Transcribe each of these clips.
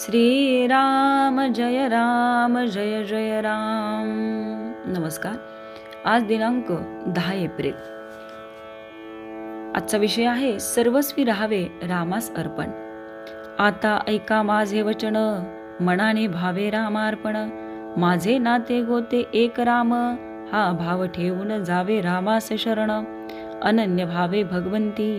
श्रीराम जय राम. नमस्कार. आज दिनांक 10 एप्रिल. आजचा विषय आहे सर्वस्वी राहावे रामास अर्पण. आता ऐका माझे वचन, मनाने भावे रामार्पण. माझे नाते गोते एक राम, हा भाव ठेवून जावे रामास शरण. अनन्य भावे भगवंती,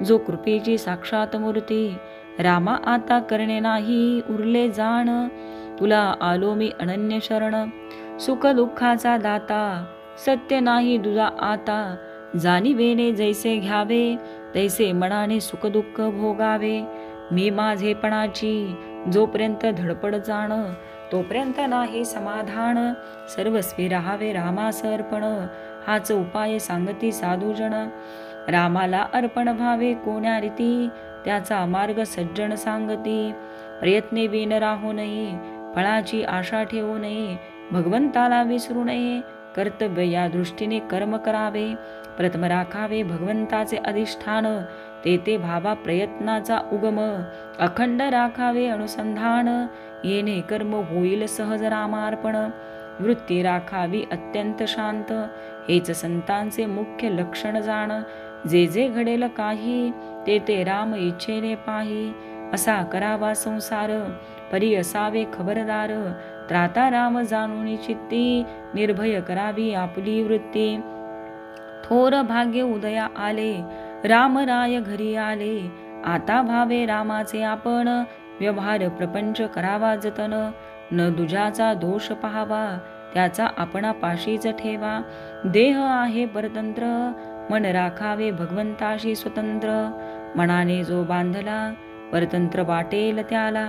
जो कृपेची साक्षात मूर्ती. रामा आता करणे नाही उरले जाण, तुला आलो मी अनन्य शरण. सुख दुःखाचा दाता, सत्य नाही तुझा आता. जाणिवेने जैसे घ्यावे, तैसे मनाने सुख दुःख भोगावे. मी माझेपणाची जोपर्यंत धडपड जाण, तोपर्यंत नाही समाधान. सर्वस्वी राहावे रामास अर्पण, हाच उपाय सांगती साधूजन. रामाला अर्पण व्हावे कोण्या रीती, त्याचा मार्ग सज्जन सांगती. प्रयत्ने बिन राहू नये, फळाची आशा ठेवू नये. भगवंताला विसरू नये, कर्तव्य या दृष्टीने कर्म करावे. प्रथम राखावे भगवंताचे अधिष्ठान, ते भावा प्रयत्नाचा उगम. अखंड राखावे अनुसंधान, येणे कर्म होईल सहज रामार्पण. वृत्ती राखावी अत्यंत शांत, हेच संतांचे मुख्य लक्षण जाण. जे जे घडेल काही, ते राम इच्छेने पाही. असा करावा संसार, परी असावे खबरदार. त्राता राम जाणून चित्ती, निर्भय करावी आपली वृत्ती. थोर भाग्य उदया आले, राम राय घरी आले. आता भावे रामाचे आपण, व्यवहार प्रपंच करावा जतन. न दुजाचा दोष पाहावा, त्याचा आपणा पाशीच ठेवा. देह आहे परतंत्र, मन राखावे भगवंताशी स्वतंत्र. मनाने जो बांधला, परतंत्र वाटेल त्याला.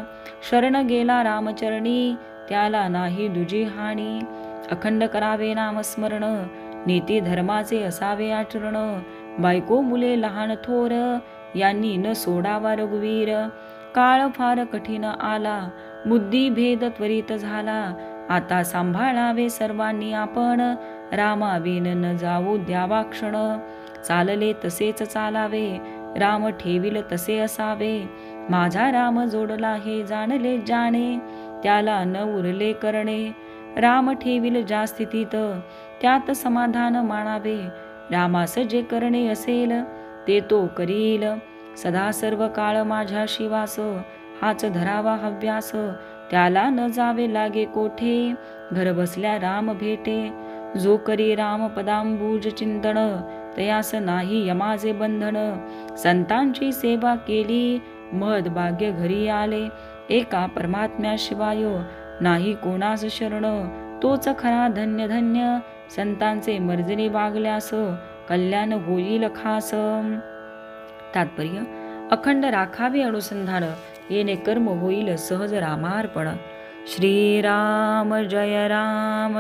शरण गेला रामचरणी, त्याला नाही दुजी हानी. अखंड करावे नामस्मरण, नीती धर्माचे असावे आचरण. बायको मुले लहान थोर, यांनी न सोडावा रघुवीर. काळ फार कठीण आला, बुद्धी भेद त्वरित झाला. आता सांभाळावे सर्वांनी आपण, रामाविन न जाऊ द्यावा क्षण. चालले तसेच चालावे, राम ठेविल तसे असावे. माझा राम जोडला हे जाणले जाणे, त्याला न उरले करणे. राम ठेविल ज्या स्थितीत, त्यात समाधान मानावे. रामास जे करणे असेल, ते तो करील. सदा सर्व काळ माझ्या शिवास, हाच धरावा हव्यास. त्याला न जावे लागे कोठे, घर बसल्या राम भेटे. जो करी राम पदांबुज चिंतन, तयास नाही यमाचे बंधन. संतांची सेवा केली, महद भाग्य घरी आले. एका परमात्म्याशिवाय नाही कोणास शरण, तोच खरा धन्य धन्य. संतांचे मर्जीने वागल्यास, कल्याण होईल खास. तात्पर्य: अखंड राखावे अनुसंधान, येणे कर्म होईल सहज रामार्पण. श्रीराम जय राम.